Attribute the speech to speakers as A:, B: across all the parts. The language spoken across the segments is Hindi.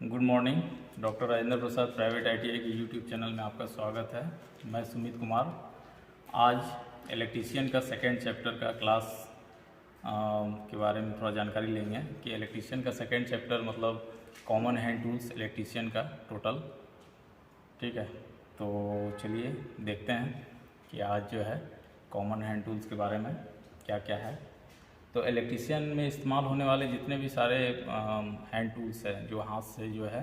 A: Good morning. Doctor Rajendra Prasad private ITI के यूट्यूब चैनल में आपका स्वागत है। मैं सुमित कुमार। आज इलेक्ट्रीशियन का सेकेंड चैप्टर का क्लास के बारे में थोड़ा जानकारी लेंगे कि इलेक्ट्रीशियन का सेकेंड चैप्टर मतलब कॉमन हैंड टूल्स इलेक्ट्रीशियन का टोटल। ठीक है, तो चलिए देखते हैं कि आज जो है कॉमन हैंड टूल्स के बारे में क्या क्या है। तो इलेक्ट्रीशियन में इस्तेमाल होने वाले जितने भी सारे हैंड टूल्स हैं, जो हाथ से जो है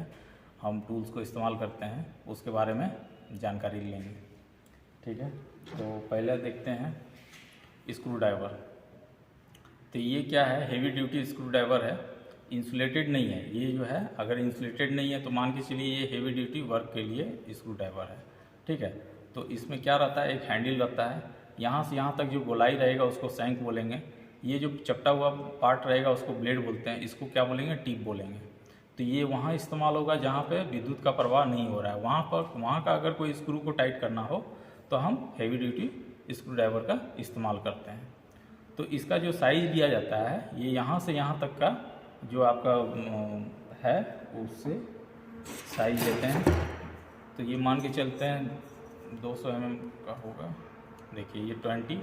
A: हम टूल्स को इस्तेमाल करते हैं, उसके बारे में जानकारी लेंगे। ठीक है, तो पहले देखते हैं स्क्रू ड्राइवर। तो ये क्या है? हेवी ड्यूटी स्क्रू ड्राइवर है, इंसुलेटेड नहीं है। ये जो है अगर इंसुलेटेड नहीं है तो मान के चलिए ये हेवी ड्यूटी वर्क के लिए स्क्रू ड्राइवर है। ठीक है, तो इसमें क्या रहता है, एक हैंडल रहता है, यहाँ से यहाँ तक जो गोलाई रहेगा उसको सैंक बोलेंगे। ये जो चपटा हुआ पार्ट रहेगा उसको ब्लेड बोलते हैं, इसको क्या बोलेंगे, टिप बोलेंगे। तो ये वहाँ इस्तेमाल होगा जहाँ पे विद्युत का प्रवाह नहीं हो रहा है। वहाँ का अगर कोई स्क्रू को टाइट करना हो तो हम हेवी ड्यूटी स्क्रू ड्राइवर का इस्तेमाल करते हैं। तो इसका जो साइज दिया जाता है, ये यहाँ से यहाँ तक का जो आपका है उससे साइज देते हैं। तो ये मान के चलते हैं 200 mm का होगा। देखिए ये 20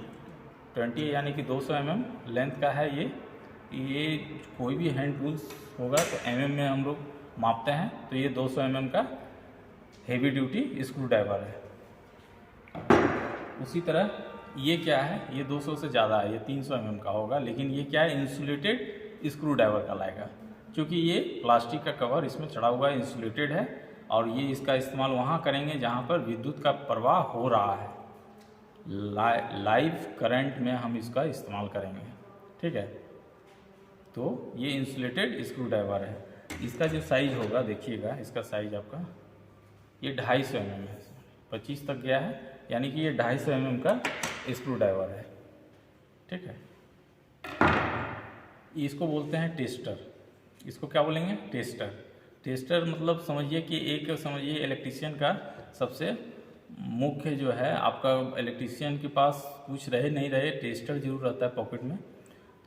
A: यानी कि 200 mm लेंथ का है। ये कोई भी हैंड टूल्स होगा तो mm में हम लोग मापते हैं। तो ये 200 mm का हेवी ड्यूटी स्क्रू ड्राइवर है। उसी तरह ये क्या है, ये 200 से ज़्यादा है, ये 300 mm का होगा, लेकिन ये क्या है, इंसुलेटेड स्क्रू ड्राइवर का लाएगा। क्योंकि ये प्लास्टिक का कवर इसमें चढ़ा हुआ है, इंसुलेटेड है, और ये इसका इस्तेमाल वहाँ करेंगे जहाँ पर विद्युत का प्रवाह हो रहा है। लाइव करंट में हम इसका इस्तेमाल करेंगे। ठीक है, तो ये इंसुलेटेड स्क्रू ड्राइवर है। इसका जो साइज होगा, देखिएगा इसका साइज आपका ये 250 mm है, 25 तक गया है, यानी कि ये 250 mm का स्क्रू ड्राइवर है। ठीक है, इसको बोलते हैं टेस्टर। इसको क्या बोलेंगे, टेस्टर। टेस्टर मतलब समझिए कि समझिए इलेक्ट्रीशियन का सबसे मुख्य जो है, आपका इलेक्ट्रीशियन के पास कुछ रहे नहीं रहे, टेस्टर जरूर रहता है पॉकेट में।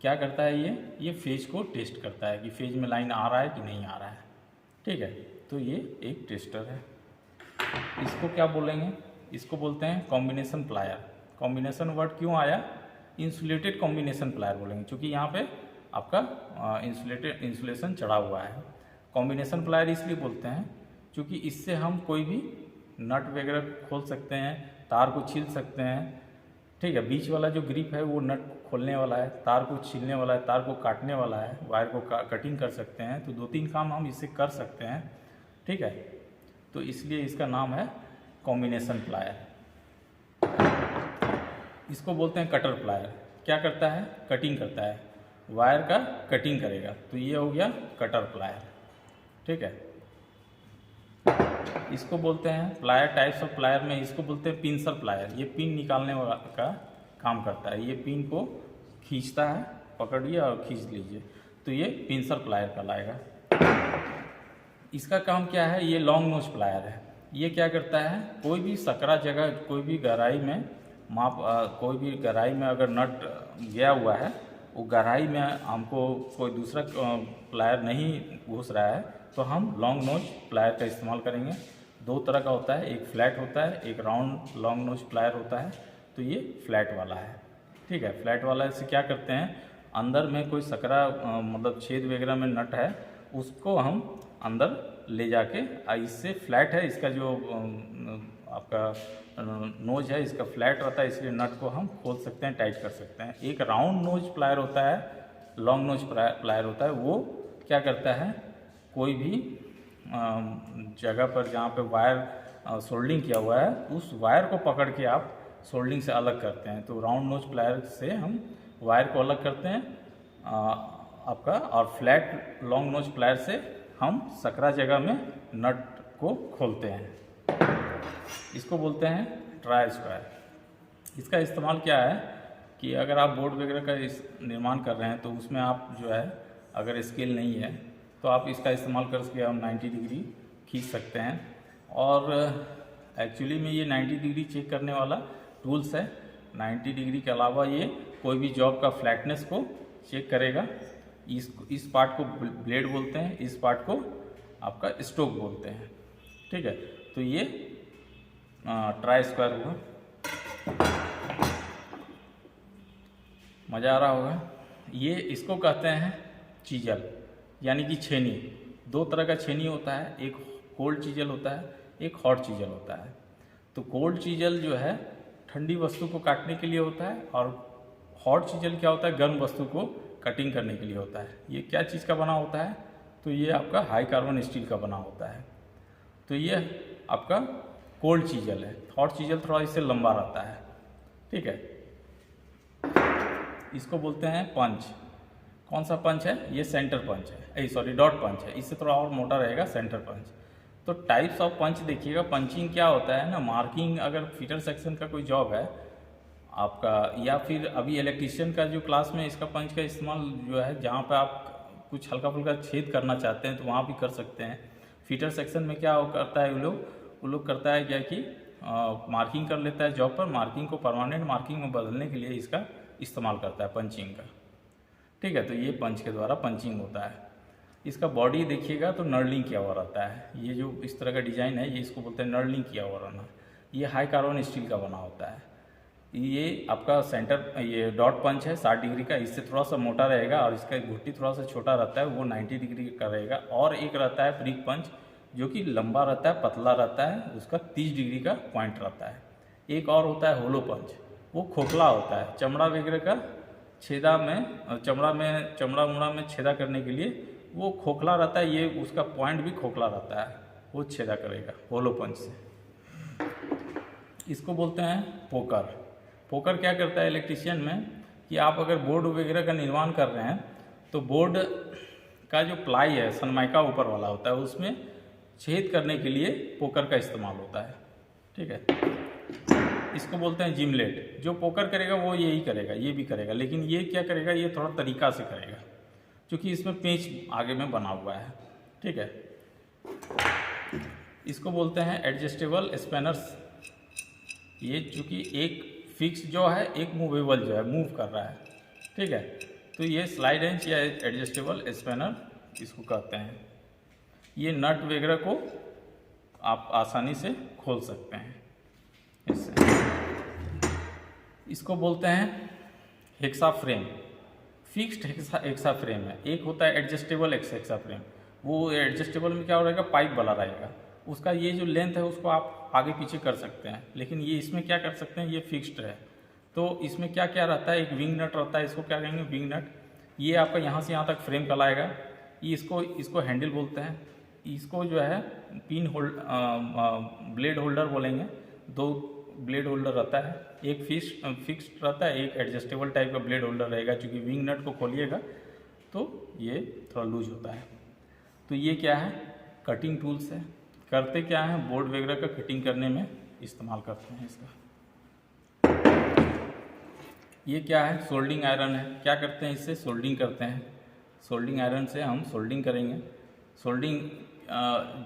A: क्या करता है ये फेज को टेस्ट करता है कि फेज में लाइन आ रहा है कि नहीं आ रहा है। ठीक है, तो ये एक टेस्टर है। इसको क्या बोलेंगे, इसको बोलते हैं कॉम्बिनेशन प्लायर। कॉम्बिनेशन वर्ड क्यों आया, इंसुलेटेड कॉम्बिनेशन प्लायर बोलेंगे, क्योंकि यहाँ पे आपका इंसुलेशन चढ़ा हुआ है। कॉम्बिनेशन प्लायर इसलिए बोलते हैं क्योंकि इससे हम कोई भी नट वगैरह खोल सकते हैं, तार को छील सकते हैं। ठीक है, बीच वाला जो ग्रिप है वो नट खोलने वाला है, तार को छीलने वाला है, तार को काटने वाला है, वायर को कटिंग कर सकते हैं। तो 2-3 काम हम इससे कर सकते हैं। ठीक है, तो इसलिए इसका नाम है कॉम्बिनेशन प्लायर। इसको बोलते हैं कटर प्लायर। क्या करता है, कटिंग करता है, वायर का कटिंग करेगा। तो ये हो गया कटर प्लायर। ठीक है, इसको बोलते हैं प्लायर। टाइप्स ऑफ प्लायर में इसको बोलते हैं पिंसर प्लायर। ये पिन निकालने वाला का काम करता है। ये पिन को खींचता है, पकड़िए और खींच लीजिए, तो ये पिंसर प्लायर कहलाएगा। इसका काम क्या है, ये लॉन्ग नोज प्लायर है। ये क्या करता है, कोई भी सकरा जगह, कोई भी गहराई में कोई भी गहराई में अगर नट गया हुआ है, वो गहराई में हमको कोई दूसरा प्लायर नहीं घुस रहा है, तो हम लॉन्ग नोज प्लायर का इस्तेमाल करेंगे। 2 तरह का होता है, एक फ्लैट होता है, एक राउंड लॉन्ग नोज प्लायर होता है। तो ये फ्लैट वाला है। ठीक है, फ्लैट वाला से क्या करते हैं, अंदर में कोई सकरा मतलब छेद वगैरह में नट है, उसको हम अंदर ले जाके, इससे फ्लैट है, इसका जो आपका नोज है इसका फ्लैट रहता है, इसलिए नट को हम खोल सकते हैं, टाइट कर सकते हैं। एक राउंड नोज प्लायर होता है, लॉन्ग नोज प्लायर होता है। वो क्या करता है, कोई भी जगह पर जहाँ पे वायर सोल्डिंग किया हुआ है, उस वायर को पकड़ के आप सोल्डिंग से अलग करते हैं। तो राउंड नोज प्लायर से हम वायर को अलग करते हैं आपका, और फ्लैट लॉन्ग नोज प्लायर से हम सकरा जगह में नट को खोलते हैं। इसको बोलते हैं ट्राई स्क्वायर। इसका इस्तेमाल क्या है कि अगर आप बोर्ड वगैरह का निर्माण कर रहे हैं, तो उसमें आप जो है अगर स्केल नहीं है तो आप इसका इस्तेमाल करके हम 90 डिग्री खींच सकते हैं। और एक्चुअली में ये 90 डिग्री चेक करने वाला टूल्स है। 90 डिग्री के अलावा ये कोई भी जॉब का फ्लैटनेस को चेक करेगा। इस पार्ट को ब्लेड बोलते हैं, इस पार्ट को आपका स्टोक बोलते हैं। ठीक है, तो ये ट्राई स्क्वायर हुआ। मज़ा आ रहा होगा। ये इसको कहते हैं चीजल, यानी कि छेनी। दो तरह का छेनी होता है, एक कोल्ड चीजल होता है, एक हॉट चीजल होता है। तो कोल्ड चीजल जो है ठंडी वस्तु को काटने के लिए होता है, और हॉट चीजल क्या होता है, गर्म वस्तु को कटिंग करने के लिए होता है। ये क्या चीज़ का बना होता है, तो ये आपका हाई कार्बन स्टील का बना होता है। तो ये आपका कोल्ड चीजल है। हॉट चीजल थोड़ा इससे लंबा रहता है। ठीक है, इसको बोलते हैं पंच। कौन सा पंच है, ये सेंटर पंच है, सॉरी डॉट पंच है। इससे थोड़ा और मोटा रहेगा सेंटर पंच। तो टाइप्स ऑफ पंच देखिएगा। पंचिंग क्या होता है ना, मार्किंग, अगर फीटर सेक्शन का कोई जॉब है आपका, या फिर अभी इलेक्ट्रीशियन का जो क्लास में इसका पंच का इस्तेमाल जो है, जहाँ पे आप कुछ हल्का फुल्का छेद करना चाहते हैं तो वहाँ भी कर सकते हैं। फीटर सेक्शन में क्या करता है वो लोग करता है क्या कि मार्किंग कर लेता है जॉब पर, मार्किंग को परमानेंट मार्किंग में बदलने के लिए इसका इस्तेमाल करता है पंचिंग का। ठीक है, तो ये पंच के द्वारा पंचिंग होता है। इसका बॉडी देखिएगा तो नर्लिंग किया हुआ रहता है। ये जो इस तरह का डिज़ाइन है, ये इसको बोलते हैं नर्लिंग किया हुआ रहना। ये हाई कार्बन स्टील का बना होता है। ये आपका सेंटर, ये डॉट पंच है 60 डिग्री का, इससे थोड़ा सा मोटा रहेगा, और इसका घुट्टी थोड़ा सा छोटा रहता है, वो 90 डिग्री का रहेगा। और एक रहता है प्रिक पंच, जो कि लंबा रहता है, पतला रहता है, उसका 30 डिग्री का पॉइंट रहता है। एक और होता है होलो पंच, वो खोखला होता है, चमड़ा वगैरह का छेदा में, चमड़ा उमड़ा में छेदा करने के लिए वो खोखला रहता है। ये उसका पॉइंट भी खोखला रहता है, वो छेदा करेगा होलो पंच से। इसको बोलते हैं पोकर। पोकर क्या करता है इलेक्ट्रीशियन में, कि आप अगर बोर्ड वगैरह का निर्माण कर रहे हैं तो बोर्ड का जो प्लाई है, सनमाइका ऊपर वाला होता है, उसमें छेद करने के लिए पोकर का इस्तेमाल होता है। ठीक है, इसको बोलते हैं जिमलेट। जो पोकर करेगा वो यही करेगा, ये भी करेगा, लेकिन ये क्या करेगा, ये थोड़ा तरीका से करेगा, क्योंकि इसमें पेंच आगे में बना हुआ है। ठीक है, इसको बोलते हैं एडजस्टेबल स्पैनर्स। ये चूँकि एक फिक्स जो है, एक मूवेबल जो है, मूव कर रहा है। ठीक है, तो ये स्लाइड रेंच या एडजस्टेबल स्पैनर इसको कहते हैं। ये नट वगैरह को आप आसानी से खोल सकते हैं इससे। इसको बोलते हैं hexa frame. Fixed hexa frame है। एक होता है एडजस्टेबल हेक्सा फ्रेम। वो एडजस्टेबल में क्या हो रहेगा, पाइप वाला रहेगा, उसका ये जो लेंथ है उसको आप आगे पीछे कर सकते हैं। लेकिन ये इसमें क्या कर सकते हैं, ये फिक्स्ड है। तो इसमें क्या क्या रहता है, एक विंग नट रहता है, इसको क्या कहेंगे, विंग नट। ये आपका यहाँ से यहाँ तक फ्रेम कलाएगा। ये इसको हैंडल बोलते हैं। इसको जो है पिन ब्लेड होल्डर बोलेंगे। 2 ब्लेड होल्डर रहता है, एक फिक्स्ड रहता है, एक एडजस्टेबल टाइप का ब्लेड होल्डर रहेगा। चूँकि विंग नट को खोलिएगा तो ये थोड़ा लूज होता है। तो ये क्या है, कटिंग टूल्स है। करते क्या है, बोर्ड वगैरह का कटिंग करने में इस्तेमाल करते हैं इसका। ये क्या है, सोल्डिंग आयरन है। क्या करते हैं इससे, सोल्डिंग करते हैं। सोल्डिंग आयरन से हम सोल्डिंग करेंगे। सोल्डिंग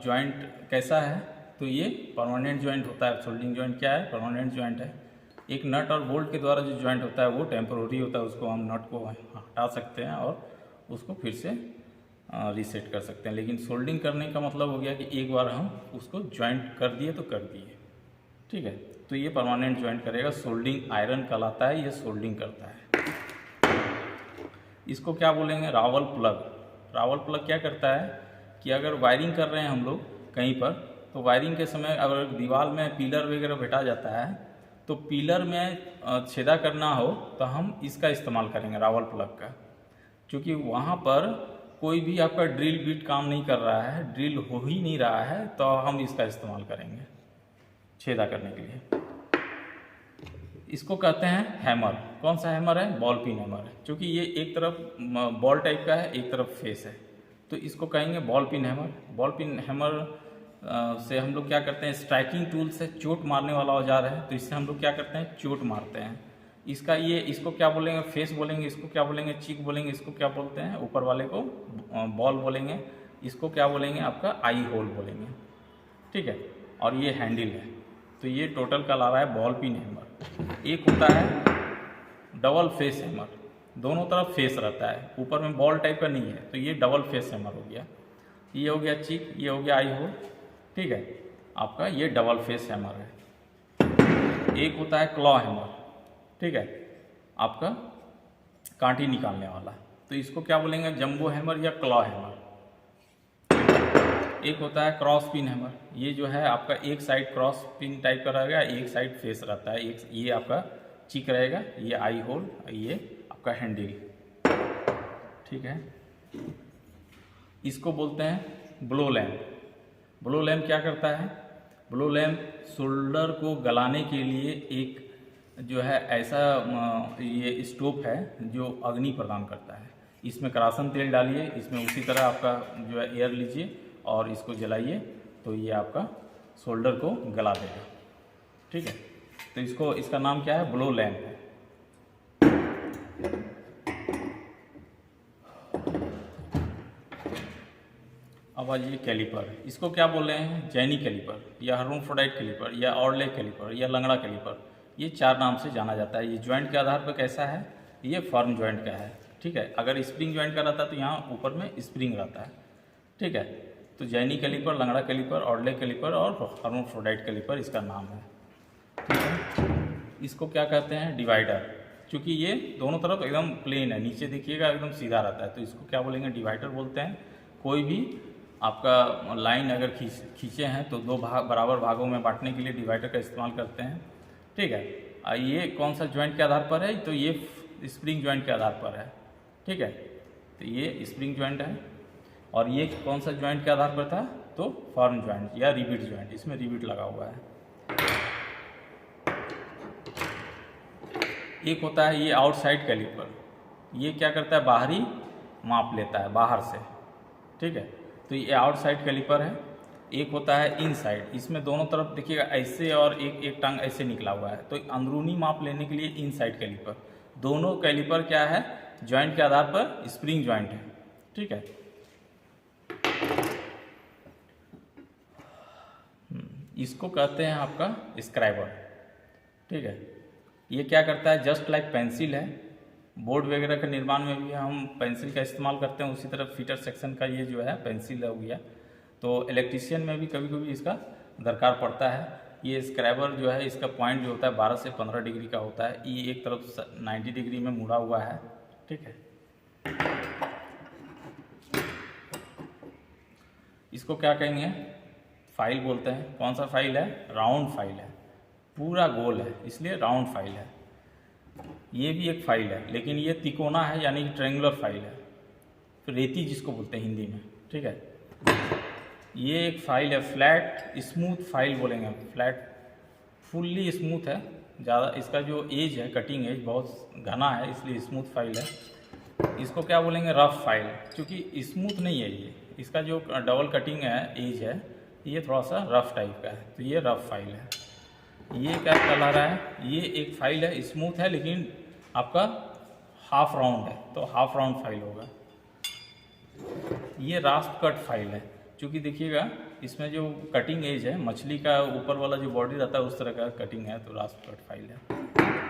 A: जॉइंट कैसा है, तो ये परमानेंट जॉइंट होता है। सोल्डिंग जॉइंट क्या है, परमानेंट जॉइंट है। एक नट और बोल्ट के द्वारा जो जॉइंट होता है वो टेम्पोररी होता है, उसको हम नट को हटा सकते हैं और उसको फिर से रीसेट कर सकते हैं। लेकिन सोल्डिंग करने का मतलब हो गया कि एक बार हम उसको जॉइंट कर दिए तो कर दिए। ठीक है, तो ये परमानेंट जॉइंट करेगा। सोल्डिंग आयरन कहलाता है, ये सोल्डिंग करता है। इसको क्या बोलेंगे, रावल प्लग। रावल प्लग क्या करता है कि अगर वायरिंग कर रहे हैं हम लोग कहीं पर, तो वायरिंग के समय अगर दीवार में पिलर वगैरह बैठा जाता है तो पिलर में छेदा करना हो तो हम इसका इस्तेमाल करेंगे, रावल प्लग का। क्योंकि वहाँ पर कोई भी आपका ड्रिल बिट काम नहीं कर रहा है, ड्रिल हो ही नहीं रहा है, तो हम इसका इस्तेमाल करेंगे छेदा करने के लिए। इसको कहते हैं हैमर। कौन सा हैमर है, बॉल पिन हैमर है। क्योंकि ये एक तरफ बॉल टाइप का है, एक तरफ फेस है, तो इसको कहेंगे ball pin hammer. Ball pin hammer से हम लोग क्या करते हैं, स्ट्राइकिंग टूल से चोट मारने वाला औजार है, तो इससे हम लोग क्या करते हैं, चोट मारते हैं। इसको क्या बोलेंगे, फेस बोलेंगे, इसको क्या बोलेंगे, चीक बोलेंगे, इसको क्या बोलते हैं, ऊपर वाले को बॉल बोलेंगे, इसको क्या बोलेंगे, आपका आई होल बोलेंगे। ठीक है, और ये हैंडल है। तो ये टोटल का ला रहा है बॉल पिन हैमर। एक होता है डबल फेस हैमर, दोनों तरफ फेस रहता है, ऊपर में बॉल टाइप का नहीं है, तो ये डबल फेस हैमर हो गया। ये हो गया चिक, ये हो गया आई होल, ठीक है। आपका ये डबल फेस हैमर है। एक होता है क्लॉ हैमर, ठीक है, आपका कांटी निकालने वाला, तो इसको क्या बोलेंगे, जंबो हैमर या क्लॉ हैमर। एक होता है क्रॉस पिन हैमर, ये जो है आपका एक साइड क्रॉस पिन टाइप का रहेगा, एक साइड फेस रहता है, एक ये आपका चिक रहेगा, ये आई होल, ये आपका हैंडल, ठीक है। इसको बोलते हैं ब्लो लैम्प। ब्लो लैम्प क्या करता है, ब्लो लैम्प शोल्डर को गलाने के लिए एक जो है ऐसा ये स्टोव है जो अग्नि प्रदान करता है। इसमें करासन तेल डालिए, इसमें उसी तरह आपका जो है एयर लीजिए और इसको जलाइए, तो ये आपका शोल्डर को गला देगा, ठीक है। तो इसका नाम क्या है, ब्लो लैम्प है। अब आइए कैलिपर, इसको क्या बोल रहे हैं, जैनी कैलिपर या हर्माफ्रोडाइट कैलिपर या ऑर्ले कैलिपर या लंगड़ा कैलिपर, ये 4 नाम से जाना जाता है। ये जॉइंट के आधार पर कैसा है, ये फर्म जॉइंट का है, ठीक है। अगर स्प्रिंग जॉइंट का रहता है तो यहाँ ऊपर में स्प्रिंग रहता है, ठीक है। तो जैनी कैलिपर, लंगड़ा कैलिपर, ऑर्ले कैलिपर और हर्माफ्रोडाइट कैलिपर इसका नाम है, ठीक है। इसको क्या कहते हैं, डिवाइडर, क्योंकि ये दोनों तरफ एकदम प्लेन है, नीचे देखिएगा एकदम सीधा रहता है, तो इसको क्या बोलेंगे, डिवाइडर बोलते हैं। कोई भी आपका लाइन अगर खींचे हैं तो 2 बराबर भागों में बांटने के लिए डिवाइडर का इस्तेमाल करते हैं, ठीक है। ये कौन सा जॉइंट के आधार पर है, तो ये स्प्रिंग जॉइंट के आधार पर है, ठीक है। तो ये स्प्रिंग जॉइंट है, और ये कौन सा जॉइंट के आधार पर था, तो फर्म जॉइंट या रिबिट जॉइंट, इसमें रिबिट लगा हुआ है। एक होता है ये आउटसाइड कैलिपर, ये क्या करता है, बाहरी माप लेता है बाहर से, ठीक है। तो ये आउटसाइड कैलिपर है। एक होता है इनसाइड, इसमें दोनों तरफ देखिएगा ऐसे और एक टांग ऐसे निकला हुआ है, तो अंदरूनी माप लेने के लिए इनसाइड कैलिपर। दोनों कैलिपर क्या है, जॉइंट के आधार पर स्प्रिंग जॉइंट है, ठीक है। इसको कहते हैं आपका स्क्राइबर, ठीक है। ये क्या करता है, जस्ट लाइक पेंसिल है, बोर्ड वगैरह के निर्माण में भी हम पेंसिल का इस्तेमाल करते हैं, उसी तरह फीटर सेक्शन का ये जो है पेंसिल हो गया। तो इलेक्ट्रीशियन में भी कभी कभी इसका दरकार पड़ता है। ये स्क्राइबर जो है, इसका पॉइंट जो होता है 12 से 15 डिग्री का होता है, ये एक तरफ 90 डिग्री में मुड़ा हुआ है, ठीक है। इसको क्या कहेंगे, फाइल बोलते हैं। कौन सा फाइल है, राउंड फाइल है, पूरा गोल है, इसलिए राउंड फाइल है। ये भी एक फाइल है, लेकिन ये तिकोना है, यानी कि ट्रायंगुलर फाइल है, फिर रेती जिसको बोलते हैं हिंदी में, ठीक है। ये एक फाइल है, फ्लैट स्मूथ फाइल बोलेंगे, फ्लैट फुल्ली स्मूथ है, ज़्यादा इसका जो एज है, कटिंग एज बहुत घना है, इसलिए स्मूथ फाइल है। इसको क्या बोलेंगे, रफ फाइल, क्योंकि स्मूथ नहीं है ये, इसका जो डबल कटिंग है, एज है, ये थोड़ा सा रफ टाइप का है, तो ये रफ फाइल है। ये क्या कहला रहा है, ये एक फाइल है, स्मूथ है लेकिन आपका हाफ राउंड है, तो हाफ राउंड फाइल होगा। ये रास्प कट फाइल है, क्योंकि देखिएगा इसमें जो कटिंग एज है, मछली का ऊपर वाला जो बॉडी रहता है उस तरह का कटिंग है, तो रास्प कट फाइल है,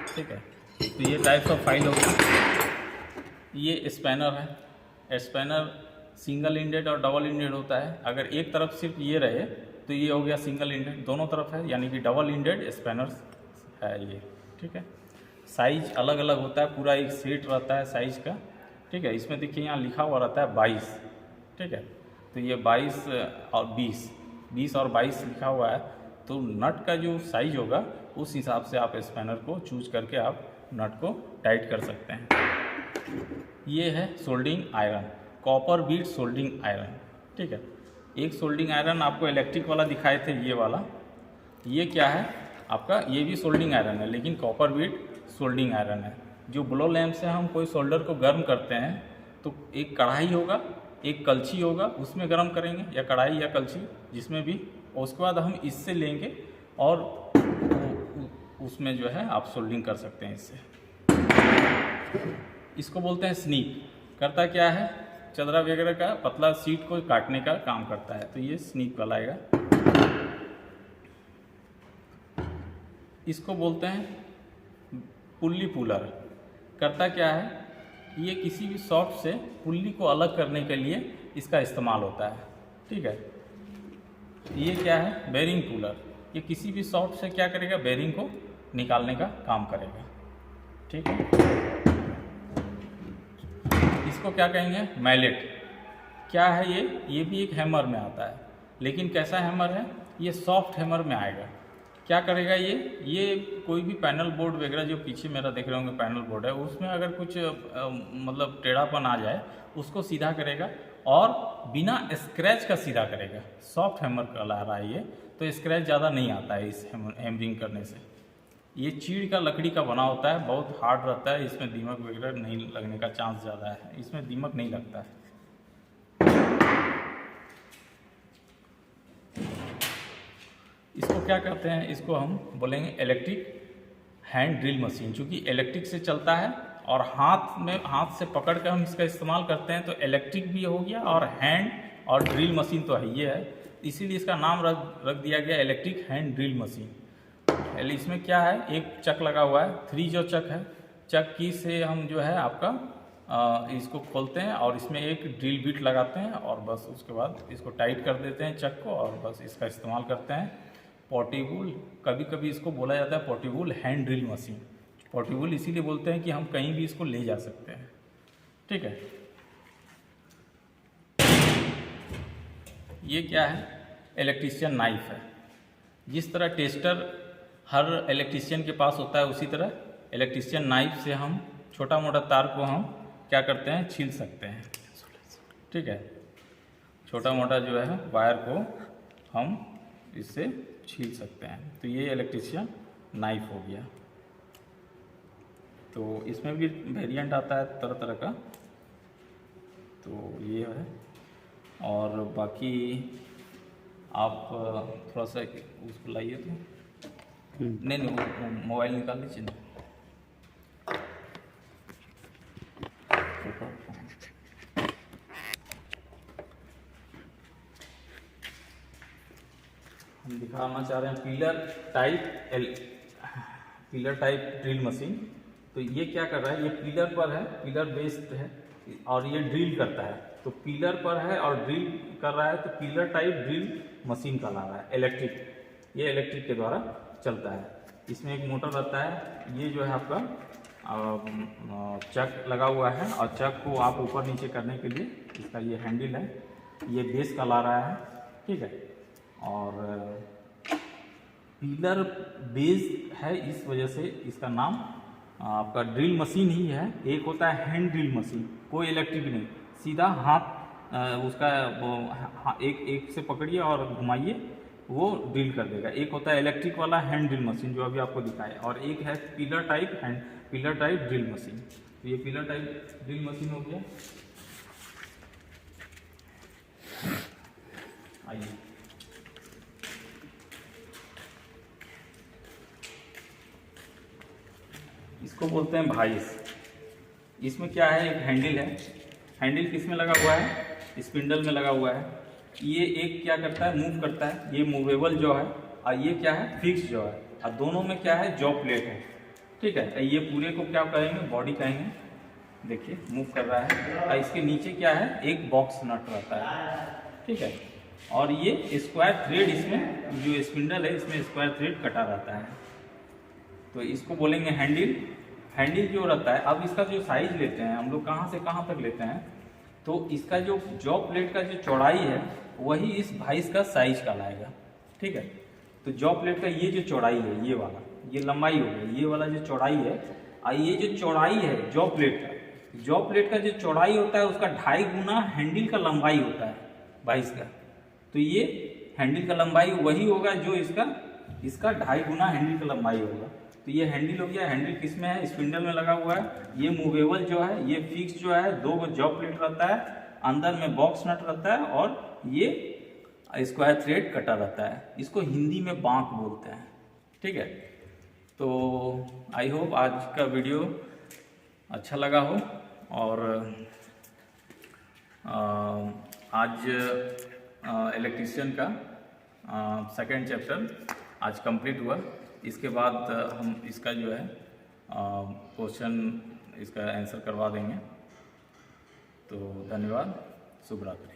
A: ठीक है। तो ये टाइप्स ऑफ फाइल होगी। ये स्पैनर है, स्पैनर सिंगल इंडेड और डबल इंडेड होता है। अगर एक तरफ सिर्फ ये रहे तो ये हो गया सिंगल इंडेड, दोनों तरफ है यानी कि डबल इंडेड स्पैनर्स है ये, ठीक है। साइज अलग अलग होता है, पूरा एक सेट रहता है साइज का, ठीक है। इसमें देखिए यहाँ लिखा हुआ रहता है 22, ठीक है। तो ये 22 और 20 और 22 लिखा हुआ है, तो नट का जो साइज होगा उस हिसाब से आप स्पैनर को चूज करके आप नट को टाइट कर सकते हैं। ये है soldering iron, copper bit soldering iron, ठीक है। एक सोल्डिंग आयरन आपको इलेक्ट्रिक वाला दिखाए थे, ये वाला, ये क्या है आपका, ये भी सोल्डिंग आयरन है, लेकिन कॉपर बीट सोल्डिंग आयरन है। जो ब्लो लैम्प से हम कोई सोल्डर को गर्म करते हैं, तो एक कढ़ाई होगा, एक कलछी होगा, उसमें गर्म करेंगे, या कढ़ाई या कलछी जिसमें भी, उसके बाद हम इससे लेंगे और उसमें जो है आप सोल्डिंग कर सकते हैं इससे। इसको बोलते हैं स्नीप। करता क्या है, चदरा वगैरह का पतला सीट को काटने का काम करता है, तो ये स्नीप कहलाएगा। इसको बोलते हैं पुल्ली पुलर। करता क्या है, ये किसी भी सॉफ्ट से पुल्ली को अलग करने के लिए इसका इस्तेमाल होता है, ठीक है। ये क्या है, बेरिंग पुलर। ये किसी भी सॉफ्ट से क्या करेगा, बेरिंग को निकालने का काम करेगा। ठीक है, इसको क्या कहेंगे, मैलेट। क्या है ये भी एक हैमर में आता है, लेकिन कैसा हैमर है, ये सॉफ्ट हैमर में आएगा। क्या करेगा ये कोई भी पैनल बोर्ड वगैरह जो पीछे मेरा देख रहे होंगे पैनल बोर्ड है, उसमें अगर कुछ मतलब टेढ़ापन आ जाए उसको सीधा करेगा और बिना स्क्रैच का सीधा करेगा। सॉफ्ट हैमर कहला रहा है ये, तो स्क्रैच ज़्यादा नहीं आता है इस हैमरिंग करने से। ये चीड़ का लकड़ी का बना होता है, बहुत हार्ड रहता है, इसमें दीमक वगैरह नहीं लगने का चांस ज़्यादा है, इसमें दीमक नहीं लगता है। इसको क्या कहते हैं, इसको हम बोलेंगे इलेक्ट्रिक हैंड ड्रिल मशीन। चूँकि इलेक्ट्रिक से चलता है और हाथ से पकड़ कर हम इसका इस्तेमाल करते हैं, तो इलेक्ट्रिक भी हो गया और हैंड और ड्रिल मशीन तो है ये है, इसीलिए इसका नाम रख दिया गया इलेक्ट्रिक हैंड ड्रिल मशीन। इसमें क्या है, एक चक लगा हुआ है, 3 जो चक है, चक की से हम जो है आपका इसको खोलते हैं और इसमें एक ड्रिल बिट लगाते हैं और बस उसके बाद इसको टाइट कर देते हैं चक को और बस इसका इस्तेमाल करते हैं। पोर्टेबल, कभी कभी इसको बोला जाता है portable hand drill machine. Portable इसीलिए बोलते हैं कि हम कहीं भी इसको ले जा सकते हैं। ठीक है, ये क्या है, इलेक्ट्रीशियन नाइफ है। जिस तरह टेस्टर हर इलेक्ट्रीशियन के पास होता है, उसी तरह इलेक्ट्रीशियन नाइफ से हम छोटा मोटा तार को हम क्या करते हैं, छील सकते हैं। ठीक है, छोटा मोटा जो है वायर को हम इससे छील सकते हैं। तो ये इलेक्ट्रीशियन नाइफ हो गया। तो इसमें भी वेरिएंट आता है तरह तरह का, तो ये है। और बाकी आप थोड़ा सा उसको लाइए तो नहीं वो मोबाइल निकाल लीजिए ना। हम दिखाना चाह रहे हैं पिलर टाइप ड्रिल मशीन। तो ये क्या कर रहा है, ये पिलर पर है, पिलर बेस्ड है और ये ड्रिल करता है। तो पिलर पर है और ड्रिल कर रहा है, तो पिलर टाइप ड्रिल मशीन का ला रहा है इलेक्ट्रिक। ये इलेक्ट्रिक के द्वारा चलता है। इसमें एक मोटर रहता है, ये जो है आपका चक लगा हुआ है और चक को आप ऊपर नीचे करने के लिए इसका ये हैंडल है, ये बेस का ला रहा है। ठीक है, और पिलर बेस है, इस वजह से इसका नाम आपका ड्रिल मशीन ही है। एक होता है हैंड ड्रिल मशीन, कोई इलेक्ट्रिक नहीं, सीधा हाथ उसका एक से पकड़िए और घुमाइए, वो ड्रिल कर देगा। एक होता है इलेक्ट्रिक वाला हैंड ड्रिल मशीन जो अभी आपको दिखाया, और एक है पिलर टाइप ड्रिल मशीन। तो ये पिलर टाइप ड्रिल मशीन हो गया। आइए, इसको बोलते हैं भाइस। इसमें क्या है, एक हैंडल है। हैंडल किस में लगा हुआ है, स्पिंडल में लगा हुआ है। ये एक क्या करता है, मूव करता है, ये मूवेबल जो है, और ये क्या है, फिक्स जो है। और दोनों में क्या है, जॉ प्लेट है। ठीक है, ये पूरे को क्या कहेंगे, बॉडी कहेंगे। देखिए मूव कर रहा है, और इसके नीचे क्या है, एक बॉक्स नट रहता है। ठीक है, और ये स्क्वायर थ्रेड, इसमें जो स्पिंडल है इसमें स्क्वायर थ्रेड कटा रहता है। तो इसको बोलेंगे हैंडल। हैंडल जो रहता है, अब इसका जो साइज लेते हैं हम लोग, कहाँ से कहाँ तक लेते हैं, तो इसका जो जॉ प्लेट का जो चौड़ाई है वही इस भाइस का साइज का लाएगा। ठीक है, तो जॉ प्लेट का ये जो चौड़ाई है, ये वाला, ये लंबाई हो गई, ये वाला जो चौड़ाई है, और ये जो चौड़ाई है जॉ प्लेट का जो चौड़ाई होता है उसका 2.5 गुना हैंडल का लंबाई होता है भाइस का। तो ये हैंडल का लंबाई वही होगा जो इसका 2.5 गुना हैंडल का लंबाई होगा। तो ये हैंडल हो गया। हैंडल किस में है, स्पिंडल में लगा हुआ है। ये मूवेबल जो है, ये फिक्स जो है, 2 जॉ प्लेट रहता है, अंदर में बॉक्स नट रहता है, और ये स्क्वायर थ्रेड कटा रहता है। इसको हिंदी में बांक बोलते हैं। ठीक है, तो आई होप आज का वीडियो अच्छा लगा हो। और आज इलेक्ट्रीशियन का सेकेंड चैप्टर आज कंप्लीट हुआ। इसके बाद हम इसका जो है क्वेश्चन इसका आंसर करवा देंगे। तो धन्यवाद, शुभ रात्रि।